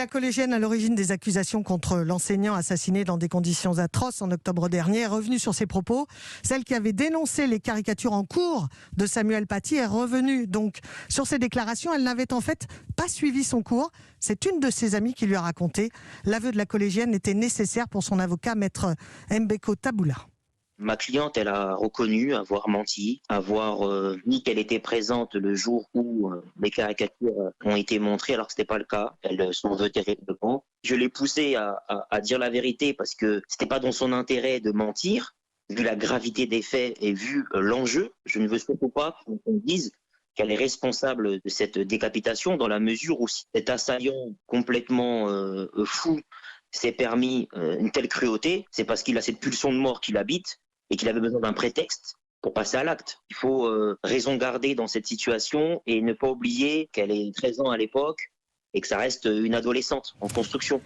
la collégienne à l'origine des accusations contre l'enseignant assassiné dans des conditions atroces en octobre dernier est revenue sur ses propos. Celle qui avait dénoncé les caricatures en cours de Samuel Paty est revenue donc sur ses déclarations. Elle n'avait en fait pas suivi son cours. C'est une de ses amies qui lui a raconté. L'aveu de la collégienne était nécessaire pour son avocat, maître Mbeko Taboula. Ma cliente, elle a reconnu avoir menti, avoir dit qu'elle était présente le jour où les caricatures ont été montrées, alors que ce n'était pas le cas. Elle s'en veut terriblement. Je l'ai poussée à dire la vérité parce que ce n'était pas dans son intérêt de mentir. Vu la gravité des faits et vu l'enjeu, je ne veux surtout pas qu'on dise qu'elle est responsable de cette décapitation dans la mesure où cet assaillant complètement fou s'est permis une telle cruauté, c'est parce qu'il a cette pulsion de mort qui l'habite et qu'il avait besoin d'un prétexte pour passer à l'acte. Il faut raison garder dans cette situation et ne pas oublier qu'elle est 13 ans à l'époque et que ça reste une adolescente en construction.